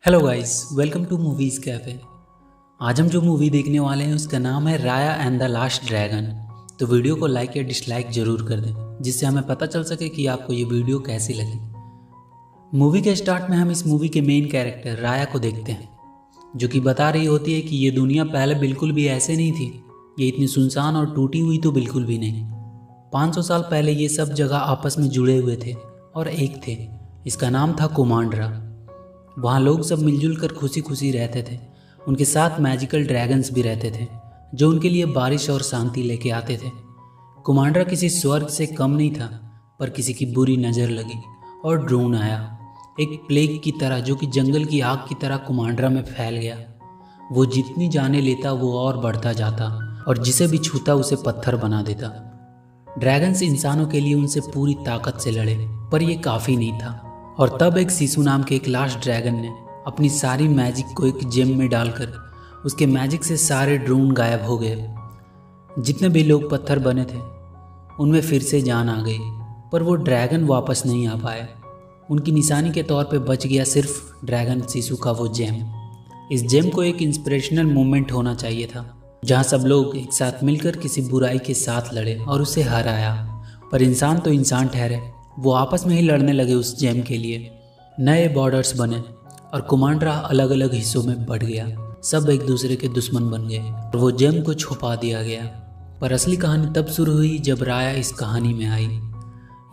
Hello guys, welcome to movies cafe. आज हम जो मूवी देखने वाले हैं उसका नाम है राया एंड द लास्ट ड्रैगन। तो वीडियो को लाइक या डिसलाइक ज़रूर कर दें जिससे हमें पता चल सके कि आपको ये वीडियो कैसी लगी। मूवी के स्टार्ट में हम इस मूवी के मेन कैरेक्टर राया को देखते हैं, जो कि बता रही होती है कि ये दुनिया पहले बिल्कुल भी ऐसे नहीं थी। ये इतनी सुनसान और टूटी हुई तो बिल्कुल भी नहीं। 500 साल पहले ये सब जगह आपस में जुड़े हुए थे और एक थे। इसका नाम था कुमांड्रा। वहाँ लोग सब मिलजुल कर खुशी खुशी रहते थे। उनके साथ मैजिकल ड्रैगन्स भी रहते थे जो उनके लिए बारिश और शांति लेके आते थे। कुमांड्रा किसी स्वर्ग से कम नहीं था, पर किसी की बुरी नज़र लगी और ड्रोन आया, एक प्लेग की तरह जो कि जंगल की आग की तरह कुमांड्रा में फैल गया। वो जितनी जाने लेता वो और बढ़ता जाता और जिसे भी छूता उसे पत्थर बना देता। ड्रैगन्स इंसानों के लिए उनसे पूरी ताकत से लड़े, पर ये काफ़ी नहीं था। और तब एक सीसू नाम के एक लास्ट ड्रैगन ने अपनी सारी मैजिक को एक जेम में डालकर उसके मैजिक से सारे ड्रोन गायब हो गए। जितने भी लोग पत्थर बने थे उनमें फिर से जान आ गई, पर वो ड्रैगन वापस नहीं आ पाए। उनकी निशानी के तौर पे बच गया सिर्फ ड्रैगन सीसू का वो जेम। इस जेम को एक इंस्पिरेशनल मोमेंट होना चाहिए था, जहाँ सब लोग एक साथ मिलकर किसी बुराई के साथ लड़े और उसे हराया। पर इंसान तो इंसान ठहरे, वो आपस में ही लड़ने लगे उस जेम के लिए। नए बॉर्डर्स बने और कुमांड्रा अलग अलग हिस्सों में बढ़ गया। सब एक दूसरे के दुश्मन बन गए और वो जेम को छुपा दिया गया। पर असली कहानी तब शुरू हुई जब राया इस कहानी में आई।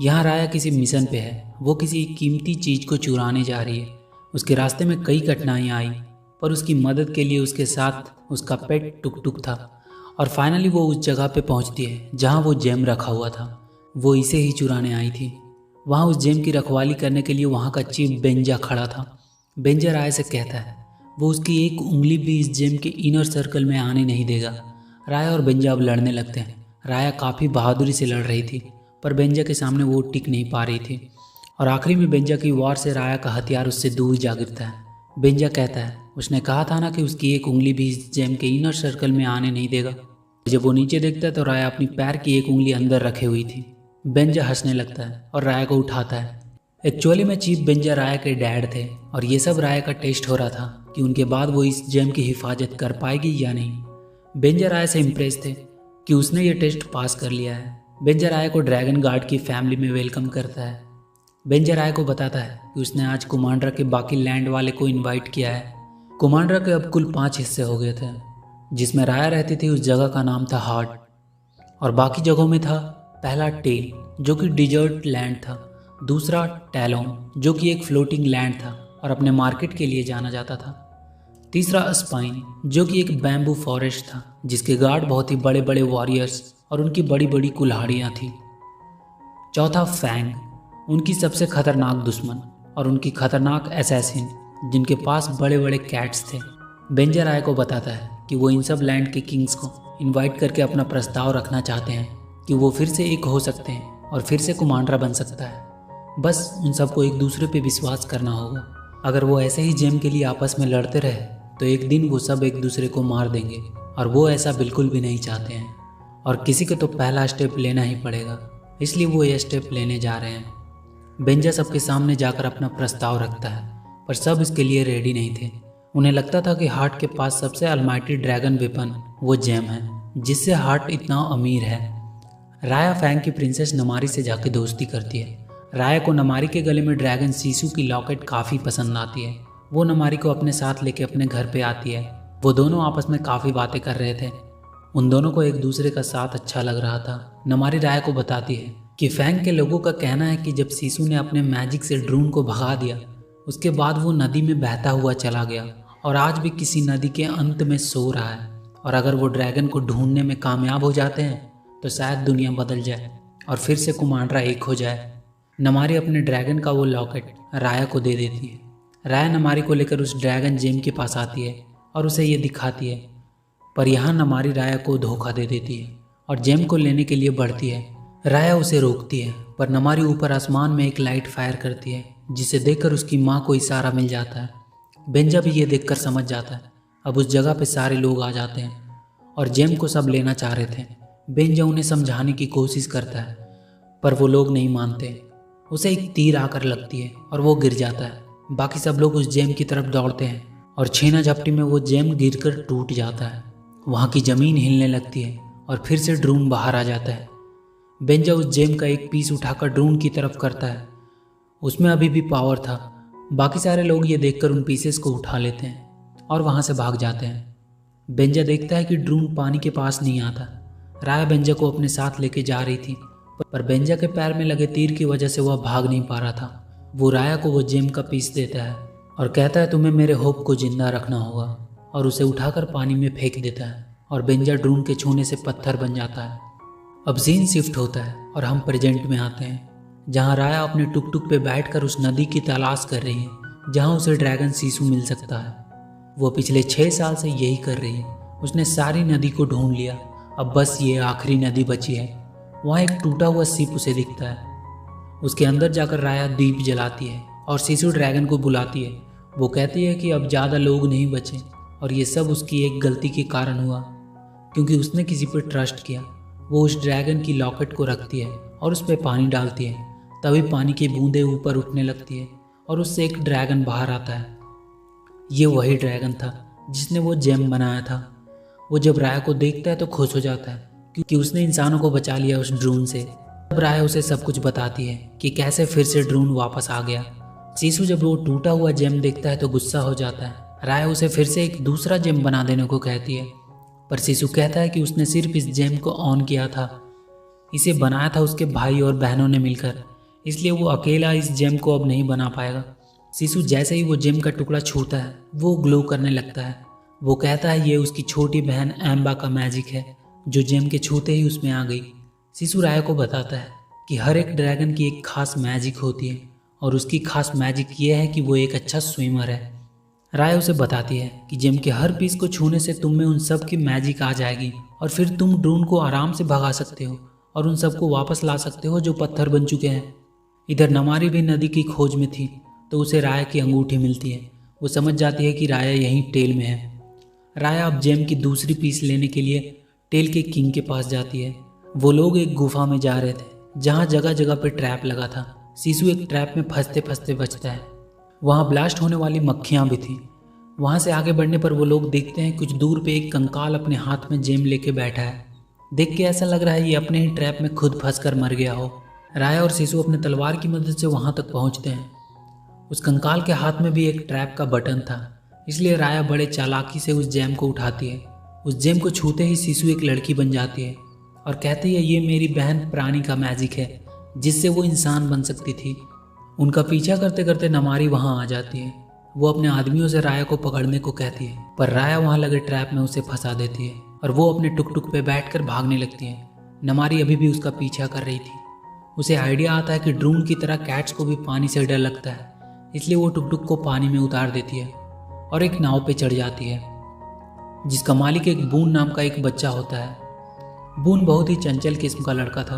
यहाँ राया किसी मिशन पे है। वो किसी कीमती चीज़ को चुराने जा रही है। उसके रास्ते में कई कठिनाइयाँ आई, पर उसकी मदद के लिए उसके साथ उसका पेट टुक टुक था। और फाइनली वो उस जगह पे पहुँचती है जहाँ वो जेम रखा हुआ था। वो इसे ही चुराने आई थी। वहाँ उस जेम की रखवाली करने के लिए वहाँ का चीफ बेंजा खड़ा था। बेंजा राय से कहता है वो उसकी एक उंगली भी इस जेम के इनर सर्कल में आने नहीं देगा। राय और बेंजा अब लड़ने लगते हैं। राया काफ़ी बहादुरी से लड़ रही थी, पर बेंजा के सामने वो टिक नहीं पा रही थी। और आखिरी में बेंजा की वार से राया का हथियार उससे दूर जा गिरता है। बेंजा कहता है उसने कहा था ना कि उसकी एक उंगली भी इस जेम के इनर सर्कल में आने नहीं देगा। जब वो नीचे देखता है तो राया अपनी पैर की एक उंगली अंदर रखे हुई थी। बेंजा हंसने लगता है और राया को उठाता है। एक्चुअली में चीफ बेंजा राया के डैड थे और ये सब राया का टेस्ट हो रहा था कि उनके बाद वो इस जेम की हिफाजत कर पाएगी या नहीं। बेंजा राया से इम्प्रेस थे कि उसने ये टेस्ट पास कर लिया है। बेंजा राया को ड्रैगन गार्ड की फैमिली में वेलकम करता है। बेंजा राया को बताता है कि उसने आज कुमांड्रा के बाकी लैंड वाले को इन्वाइट किया है। कुमांड्रा के अब कुल 5 हिस्से हो गए थे। जिसमें राया रहती थी उस जगह का नाम था हार्ट, और बाकी जगहों में था पहला टेल जो कि डिजर्ट लैंड था, दूसरा टैलोन जो कि एक फ्लोटिंग लैंड था और अपने मार्केट के लिए जाना जाता था, तीसरा स्पाइन जो कि एक बैम्बू फॉरेस्ट था जिसके गार्ड बहुत ही बड़े बड़े वॉरियर्स और उनकी बड़ी बड़ी कुल्हाड़ियाँ थी, चौथा फैंग उनकी सबसे खतरनाक दुश्मन और उनकी खतरनाक असैसिन जिनके पास बड़े बड़े कैट्स थे। बेंजा राय को बताता है कि वो इन सब लैंड के किंग्स को इनवाइट करके अपना प्रस्ताव रखना चाहते हैं कि वो फिर से एक हो सकते हैं और फिर से कुमांड्रा बन सकता है। बस उन सबको एक दूसरे पे विश्वास करना होगा। अगर वो ऐसे ही जेम के लिए आपस में लड़ते रहे तो एक दिन वो सब एक दूसरे को मार देंगे, और वो ऐसा बिल्कुल भी नहीं चाहते हैं। और किसी को तो पहला स्टेप लेना ही पड़ेगा, इसलिए वो ये स्टेप लेने जा रहे हैं। बेंजा सबके सामने जाकर अपना प्रस्ताव रखता है, पर सब इसके लिए रेडी नहीं थे। उन्हें लगता था कि हार्ट के पास सबसे अलमाइटी ड्रैगन वेपन वो जेम है जिससे हार्ट इतना अमीर है। राया फैंग की प्रिंसेस नमारी से जाके दोस्ती करती है। राया को नमारी के गले में ड्रैगन सीसू की लॉकेट काफ़ी पसंद आती है। वो नमारी को अपने साथ लेके अपने घर पे आती है। वो दोनों आपस में काफ़ी बातें कर रहे थे। उन दोनों को एक दूसरे का साथ अच्छा लग रहा था। नमारी राया को बताती है कि फैंग के लोगों का कहना है कि जब सीसू ने अपने मैजिक से ड्रोन को भगा दिया उसके बाद वो नदी में बहता हुआ चला गया और आज भी किसी नदी के अंत में सो रहा है। और अगर वो ड्रैगन को ढूंढने में कामयाब हो जाते हैं तो शायद दुनिया बदल जाए और फिर से कुमांड्रा एक हो जाए। नमारी अपने ड्रैगन का वो लॉकेट राया को दे देती है। राया नमारी को लेकर उस ड्रैगन जेम के पास आती है और उसे ये दिखाती है, पर यहाँ नमारी राया को धोखा दे देती है और जेम को लेने के लिए बढ़ती है। राया उसे रोकती है, पर नमारी ऊपर आसमान में एक लाइट फायर करती है जिसे देखकर उसकी माँ को इशारा मिल जाता है। बेंजा भी ये देखकर समझ जाता है। अब उस जगह पे सारे लोग आ जाते हैं और जेम को सब लेना चाह रहे थे। बेंजा उन्हें समझाने की कोशिश करता है, पर वो लोग नहीं मानते। उसे एक तीर आकर लगती है और वो गिर जाता है। बाकी सब लोग उस जेम की तरफ दौड़ते हैं और छीना झपटी में वो जेम गिरकर टूट जाता है। वहाँ की ज़मीन हिलने लगती है और फिर से ड्रोन बाहर आ जाता है। बेंजा उस जेम का एक पीस उठाकर ड्रोन की तरफ करता है। उसमें अभी भी पावर था। बाकी सारे लोग ये देखकर उन पीसेस को उठा लेते हैं और वहाँ से भाग जाते हैं। बेंजा देखता है कि ड्रोन पानी के पास नहीं आता। राया बेंजा को अपने साथ लेके जा रही थी, पर बेंजा के पैर में लगे तीर की वजह से वह भाग नहीं पा रहा था। वो राया को वो जेम का पीस देता है और कहता है तुम्हें मेरे होप को जिंदा रखना होगा, और उसे उठाकर पानी में फेंक देता है और बेंजा ड्रोन के छूने से पत्थर बन जाता है। अब सीन शिफ्ट होता है और हम प्रेजेंट में आते हैं, जहाँ राया अपने टुक टुक पे बैठकर उस नदी की तलाश कर रही है जहाँ उसे ड्रैगन सीसू मिल सकता है। वो पिछले 6 साल से यही कर रही है। उसने सारी नदी को ढूंढ लिया, अब बस ये आखिरी नदी बची है। वहाँ एक टूटा हुआ शिप उसे दिखता है। उसके अंदर जाकर राया दीप जलाती है और सीसू ड्रैगन को बुलाती है। वो कहती है कि अब ज़्यादा लोग नहीं बचे और ये सब उसकी एक गलती के कारण हुआ, क्योंकि उसने किसी पर ट्रस्ट किया। वो उस ड्रैगन की लॉकेट को रखती है और उस पर पानी डालती है। तभी पानी की बूंदें ऊपर उठने लगती है और उससे एक ड्रैगन बाहर आता है। ये वही ड्रैगन था जिसने वो जेम बनाया था। वो जब राया को देखता है तो खुश हो जाता है क्योंकि उसने इंसानों को बचा लिया उस ड्रोन से। तब राया उसे सब कुछ बताती है कि कैसे फिर से ड्रोन वापस आ गया। सीसू जब वो टूटा हुआ जेम देखता है तो गुस्सा हो जाता है। राया उसे फिर से एक दूसरा जेम बना देने को कहती है, पर सीसू कहता है कि उसने सिर्फ इस जेम को ऑन किया था। इसे बनाया था उसके भाई और बहनों ने मिलकर, इसलिए वो अकेला इस जेम को अब नहीं बना पाएगा। सीसू जैसे ही वो जेम का टुकड़ा छूता है वो ग्लो करने लगता है। वो कहता है ये उसकी छोटी बहन एम्बा का मैजिक है जो जेम के छूते ही उसमें आ गई। सीसू राया को बताता है कि हर एक ड्रैगन की एक खास मैजिक होती है और उसकी खास मैजिक ये है कि वो एक अच्छा स्विमर है। राया उसे बताती है कि जेम के हर पीस को छूने से तुम में उन सब की मैजिक आ जाएगी और फिर तुम ड्रोन को आराम से भगा सकते हो और उन सबको वापस ला सकते हो जो पत्थर बन चुके हैं। इधर नमारी भी नदी की खोज में थी तो उसे राया की अंगूठी मिलती है। वो समझ जाती है कि राया यहीं टेल में है। राया अब जेम की दूसरी पीस लेने के लिए टेल के किंग के पास जाती है। वो लोग एक गुफा में जा रहे थे जहाँ जगह जगह पे ट्रैप लगा था। सीसू एक ट्रैप में फंसते फंसते बचता है। वहाँ ब्लास्ट होने वाली मक्खियाँ भी थी। वहाँ से आगे बढ़ने पर वो लोग देखते हैं कुछ दूर पे एक कंकाल अपने हाथ में जेम लेके बैठा है। देख के ऐसा लग रहा है ये अपने ही ट्रैप में खुद फंसकर मर गया हो। राया और सीसू अपने तलवार की मदद से वहाँ तक पहुँचते हैं। उस कंकाल के हाथ में भी एक ट्रैप का बटन था, इसलिए राया बड़े चालाकी से उस जेम को उठाती है। उस जेम को छूते ही सीसू एक लड़की बन जाती है और कहती है ये मेरी बहन प्राणी का मैजिक है जिससे वो इंसान बन सकती थी। उनका पीछा करते करते नमारी वहाँ आ जाती है। वो अपने आदमियों से राया को पकड़ने को कहती है, पर राया वहाँ लगे ट्रैप में उसे फंसा देती है और वो अपने टुक टुक पे बैठकर भागने लगती है। नमारी अभी भी उसका पीछा कर रही थी। उसे आइडिया आता है कि ड्रोन की तरह कैट्स को भी पानी से डर लगता है, इसलिए वो टुक टुक को पानी में उतार देती है और एक नाव पे चढ़ जाती है जिसका मालिक एक बून नाम का एक बच्चा होता है। बून बहुत ही चंचल किस्म का लड़का था।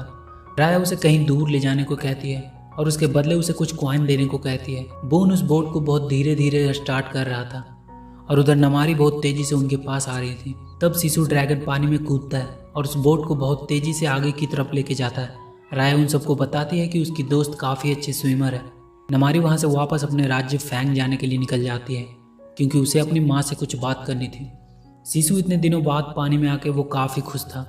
राया उसे कहीं दूर ले जाने को कहती है और उसके बदले उसे कुछ कॉइन देने को कहती है। बून उस बोट को बहुत धीरे धीरे स्टार्ट कर रहा था और उधर नमारी बहुत तेजी से उनके पास आ रही थी। तब सीसू ड्रैगन पानी में कूदता है और उस बोट को बहुत तेजी से आगे की तरफ लेके जाता है। राया उन सबको बताती है कि उसकी दोस्त काफ़ी अच्छी स्विमर है। नमारी वहाँ से वापस अपने राज्य फैंग जाने के लिए निकल जाती है क्योंकि उसे अपनी माँ से कुछ बात करनी थी। सीसू इतने दिनों बाद पानी में आके वो काफ़ी खुश था।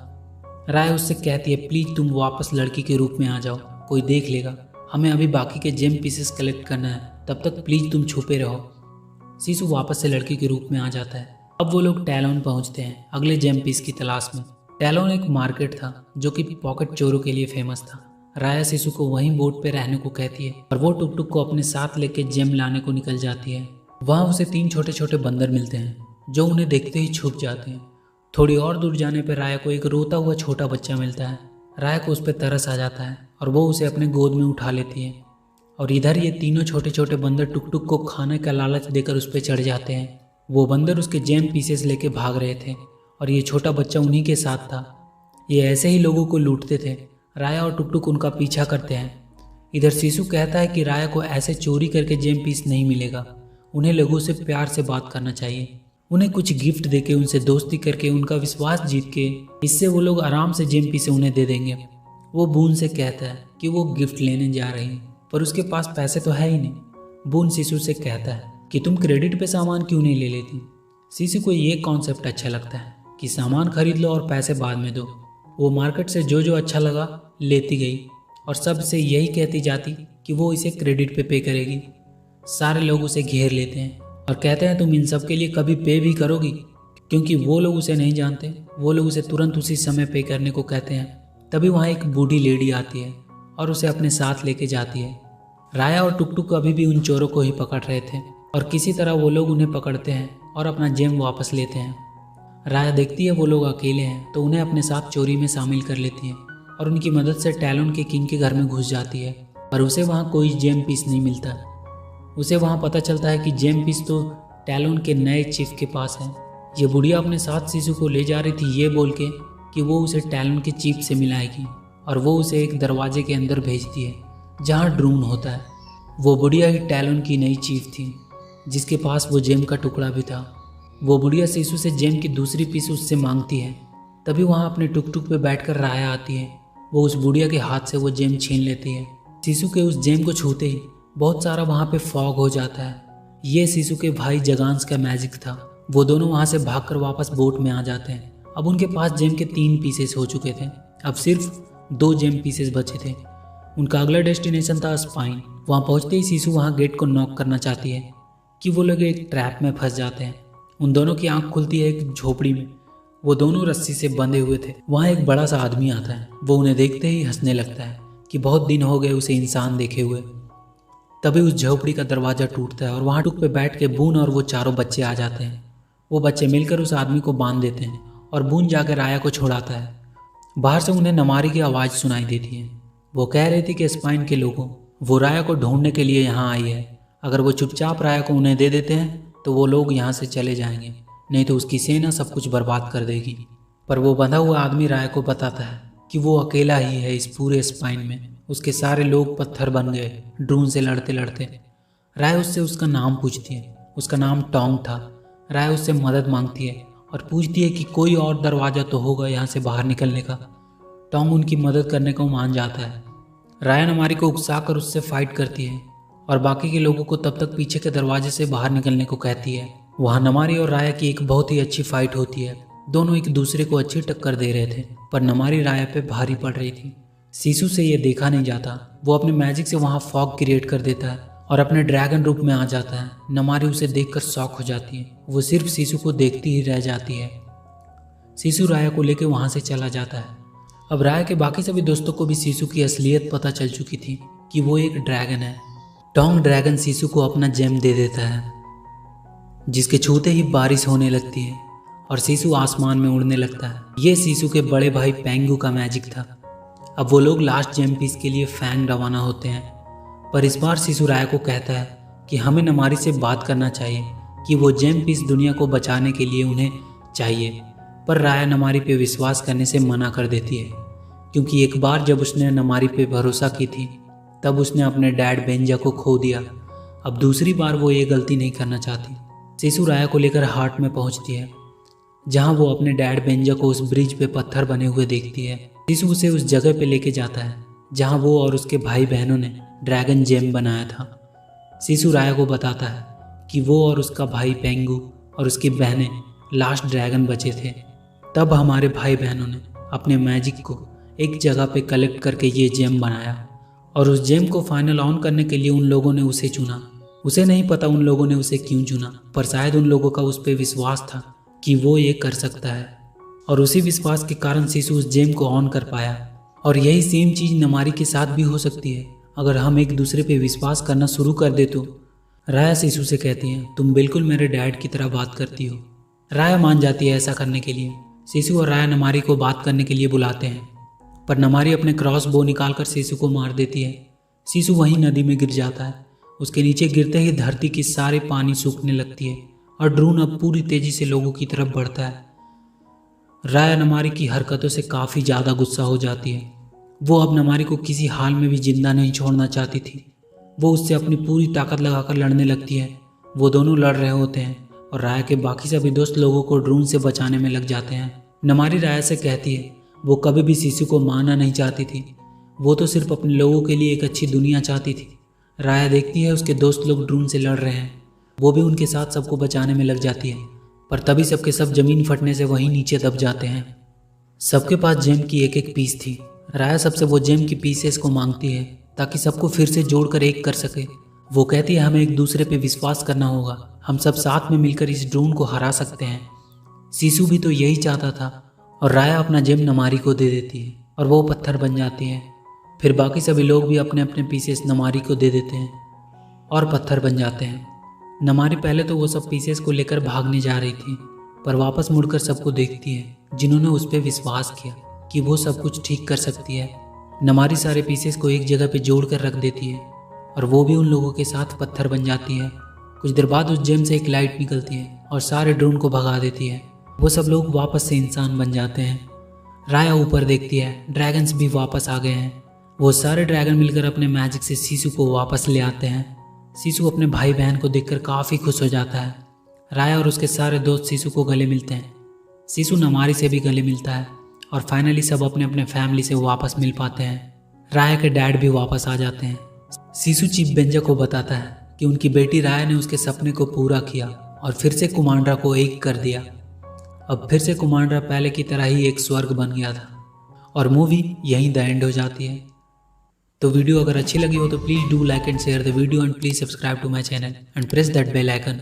राय उससे कहती है प्लीज़ तुम वापस लड़की के रूप में आ जाओ, कोई देख लेगा। हमें अभी बाकी के जेम पीसेस कलेक्ट करना है, तब तक प्लीज़ तुम छुपे रहो। सीसू वापस से लड़की के रूप में आ जाता है। अब वो लोग टैलोन पहुंचते हैं अगले जेम पीस की तलाश में। टैलोन एक मार्केट था जो कि पॉकेट चोरों के लिए फेमस था। राया सीसू को वहीं बोट पे रहने को कहती है और वो टुक टुक को अपने साथ लेके जेम लाने को निकल जाती है। वहाँ उसे 3 छोटे छोटे बंदर मिलते हैं जो उन्हें देखते ही छुप जाते हैं। थोड़ी और दूर जाने पर राया को एक रोता हुआ छोटा बच्चा मिलता है। राया को उस पर तरस आ जाता है और वो उसे अपने गोद में उठा लेती है। और इधर ये तीनों छोटे छोटे बंदर टुक टुक को खाने का लालच देकर उस पर चढ़ जाते हैं। वो बंदर उसके जेम पीसेस लेके भाग रहे थे और ये छोटा बच्चा उन्हीं के साथ था। ये ऐसे ही लोगों को लूटते थे। राया और टुक टुक उनका पीछा करते हैं। इधर सीसू कहता है कि राया को ऐसे चोरी करके जेम पीस नहीं मिलेगा, उन्हें लोगों से प्यार से बात करना चाहिए। उन्हें कुछ गिफ्ट देके उनसे दोस्ती करके उनका विश्वास जीत के इससे वो लोग आराम से जेम पीस उन्हें दे देंगे। वो बून से कहता है कि वो गिफ्ट लेने जा रही है पर उसके पास पैसे तो है ही नहीं। बून शिशु से कहता है कि तुम क्रेडिट पे सामान क्यों नहीं ले लेती। शिशु को ये कॉन्सेप्ट अच्छा लगता है कि सामान खरीद लो और पैसे बाद में दो। वो मार्केट से जो जो अच्छा लगा लेती गई और सबसे यही कहती जाती कि वो इसे क्रेडिट पे करेगी। सारे लोग उसे घेर लेते हैं और कहते हैं तुम इन सब के लिए कभी पे भी करोगी, क्योंकि वो लोग उसे नहीं जानते। वो लोग उसे तुरंत उसी समय पे करने को कहते हैं। तभी वहाँ एक बूढ़ी लेडी आती है और उसे अपने साथ लेके जाती है। राया और टुकटुक अभी भी उन चोरों को ही पकड़ रहे थे और किसी तरह वो लोग उन्हें पकड़ते हैं और अपना जेम वापस लेते हैं। राया देखती है वो लोग अकेले हैं तो उन्हें अपने साथ चोरी में शामिल कर लेती है और उनकी मदद से टैलोन के किंग के घर में घुस जाती है। पर उसे वहाँ कोई जेम पीस नहीं मिलता। उसे वहाँ पता चलता है कि जेम पीस तो टैलोन के नए चीफ के पास है। ये बुढ़िया अपने साथ शिशु को ले जा रही थी ये बोल के कि वो उसे टैलोन के चीफ से मिलाएगी और वो उसे एक दरवाजे के अंदर भेजती है जहाँ ड्रून होता है। वो बुढ़िया ही टैलोन की नई चीफ थी जिसके पास वो जेम का टुकड़ा भी था। वो बुढ़िया शिशु से जेम की दूसरी पीस उससे मांगती है। तभी वहाँ अपने टुकटुक पे बैठकर राया आती है। वो उस बुढ़िया के हाथ से वो जेम छीन लेती है। शिशु के उस जेम को छूते ही बहुत सारा वहाँ पे फॉग हो जाता है। ये शिशु के भाई जगांस का मैजिक था। वो दोनों वहाँ से भागकर वापस बोट में आ जाते हैं। अब उनके पास जेम के 3 पीसेस हो चुके थे। अब सिर्फ 2 जेम पीसेस बचे थे। उनका अगला डेस्टिनेशन था स्पाइन। वहाँ पहुँचते ही शिशु वहाँ गेट को नॉक करना चाहती है कि वो लोग एक ट्रैप में फंस जाते हैं। उन दोनों की आंख खुलती है एक झोपड़ी में। वो दोनों रस्सी से बंधे हुए थे। वहाँ एक बड़ा सा आदमी आता है। वो उन्हें देखते ही हंसने लगता है कि बहुत दिन हो गए उसे इंसान देखे हुए। तभी उस झोपड़ी का दरवाजा टूटता है और वहाँ टुक पे बैठ के बून और वो चारों बच्चे आ जाते हैं। वो बच्चे मिलकर उस आदमी को बांध देते हैं और बून जाकर राया को छुड़ाता है। बाहर से उन्हें नमारी की आवाज़ सुनाई देती है। वो कह रही थी कि स्पाइन के लोगों वो राया को ढूंढने के लिए यहाँ आई है। अगर वो चुपचाप राया को उन्हें दे देते हैं तो वो लोग यहाँ से चले जाएंगे, नहीं तो उसकी सेना सब कुछ बर्बाद कर देगी। पर वो बंधा हुआ आदमी राया को बताता है कि वो अकेला ही है इस पूरे स्पाइन में। उसके सारे लोग पत्थर बन गए ड्रून से लड़ते लड़ते। राय उससे उसका नाम पूछती है। उसका नाम टोंग था। राय उससे मदद मांगती है और पूछती है कि कोई और दरवाज़ा तो होगा यहाँ से बाहर निकलने का। टोंग उनकी मदद करने को मान जाता है। राय नमारी को उकसाकर उससे फाइट करती है और बाकी के लोगों को तब तक पीछे के दरवाजे से बाहर निकलने को कहती है। वहाँ नमारी और राया की एक बहुत ही अच्छी फाइट होती है। दोनों एक दूसरे को अच्छी टक्कर दे रहे थे पर नमारी राया पे भारी पड़ रही थी। शिशु से ये देखा नहीं जाता। वो अपने मैजिक से वहाँ फॉग क्रिएट कर देता है और अपने ड्रैगन रूप में आ जाता है। नमारी उसे देखकर शॉक हो जाती है। वो सिर्फ शिशु को देखती ही रह जाती है। शिशु राया को लेकर वहाँ से चला जाता है। अब राया के बाकी सभी दोस्तों को भी शिशु की असलियत पता चल चुकी थी कि वो एक ड्रैगन है। टोंग ड्रैगन शिशु को अपना जेम दे देता है जिसके छूते ही बारिश होने लगती है और शिशु आसमान में उड़ने लगता है। ये शिशु के बड़े भाई पेंगू का मैजिक था। अब वो लोग लास्ट जेम पीस के लिए फैंग रवाना होते हैं। पर इस बार शिशु राया को कहता है कि हमें नमारी से बात करना चाहिए कि वो जेम पीस दुनिया को बचाने के लिए उन्हें चाहिए। पर राया नमारी पे विश्वास करने से मना कर देती है क्योंकि एक बार जब उसने नमारी पे भरोसा की थी तब उसने अपने डैड बेंजा को खो दिया। अब दूसरी बार वो ये गलती नहीं करना चाहती। शिशु राया को लेकर हार्ट में पहुंचती है जहां वो अपने डैड बेंजा को उस ब्रिज पे पत्थर बने हुए देखती है। शिशु उसे उस जगह पे लेके जाता है जहां वो और उसके भाई बहनों ने ड्रैगन जेम बनाया था। शिशु राया को बताता है कि वो और उसका भाई पेंगू और उसकी बहनें लास्ट ड्रैगन बचे थे। तब हमारे भाई बहनों ने अपने मैजिक को एक जगह पे कलेक्ट करके ये जेम बनाया और उस जेम को फाइनल ऑन करने के लिए उन लोगों ने उसे चुना। उसे नहीं पता उन लोगों ने उसे क्यों चुना, पर शायद उन लोगों का उस पर विश्वास था कि वो ये कर सकता है और उसी विश्वास के कारण शिशु उस जेम को ऑन कर पाया। और यही सेम चीज़ नमारी के साथ भी हो सकती है अगर हम एक दूसरे पे विश्वास करना शुरू कर दे तो। राया शिशु से कहती है तुम बिल्कुल मेरे डैड की तरह बात करती हो। राया मान जाती है ऐसा करने के लिए। शिशु और राया नमारी को बात करने के लिए बुलाते हैं पर नमारी अपने क्रॉस बो निकालकर शिशु को मार देती है। शिशु वहीं नदी में गिर जाता है। उसके नीचे गिरते ही धरती की सारे पानी सूखने लगती है और ड्रून अब पूरी तेजी से लोगों की तरफ बढ़ता है। राया नमारी की हरकतों से काफ़ी ज़्यादा गुस्सा हो जाती है। वो अब नमारी को किसी हाल में भी जिंदा नहीं छोड़ना चाहती थी। वो उससे अपनी पूरी ताकत लगाकर लड़ने लगती है। वो दोनों लड़ रहे होते हैं और राया के बाकी सभी दोस्त लोगों को ड्रून से बचाने में लग जाते हैं। नमारी राया से कहती है वो कभी भी शिशु को मारना नहीं चाहती थी। वो तो सिर्फ अपने लोगों के लिए एक अच्छी दुनिया चाहती थी। राया देखती है उसके दोस्त लोग ड्रोन से लड़ रहे हैं, वो भी उनके साथ सबको बचाने में लग जाती है, पर तभी सबके सब जमीन फटने से वहीं नीचे दब जाते हैं। सबके पास जेम की एक एक पीस थी। राया सबसे वो जेम की पीसेस को मांगती है ताकि सबको फिर से जोड़कर एक कर सके। वो कहती है हमें एक दूसरे पे विश्वास करना होगा, हम सब साथ में मिलकर इस ड्रोन को हरा सकते हैं। सीसू भी तो यही चाहता था और राया अपना जेम नमारी को दे देती है और वो पत्थर बन जाती है। फिर बाकी सभी लोग भी अपने अपने पीसेस नमारी को दे देते हैं और पत्थर बन जाते हैं। नमारी पहले तो वो सब पीसेस को लेकर भागने जा रही थी, पर वापस मुड़कर सबको देखती है जिन्होंने उस पर विश्वास किया कि वो सब कुछ ठीक कर सकती है। नमारी सारे पीसेस को एक जगह पे जोड़ कर रख देती है और वो भी उन लोगों के साथ पत्थर बन जाती है। कुछ देर बाद उस जेम से एक लाइट निकलती है और सारे ड्रोन को भगा देती है। वो सब लोग वापस से इंसान बन जाते हैं। राया ऊपर देखती है, ड्रैगन्स भी वापस आ गए हैं। वो सारे ड्रैगन मिलकर अपने मैजिक से सीसू को वापस ले आते हैं। सीसू अपने भाई बहन को देखकर काफ़ी खुश हो जाता है। राया और उसके सारे दोस्त सीसू को गले मिलते हैं। सीसू नमारी से भी गले मिलता है और फाइनली सब अपने अपने फैमिली से वापस मिल पाते हैं। राया के डैड भी वापस आ जाते हैं। सीसू चीफ बेंजा को बताता है कि उनकी बेटी राया ने उसके सपने को पूरा किया और फिर से कुमांड्रा को एक कर दिया। अब फिर से कुमांड्रा पहले की तरह ही एक स्वर्ग बन गया था और मूवी यहीं द एंड हो जाती है। तो वीडियो अगर अच्छी लगी हो तो please do like and share the video and please subscribe to my channel and press that bell icon.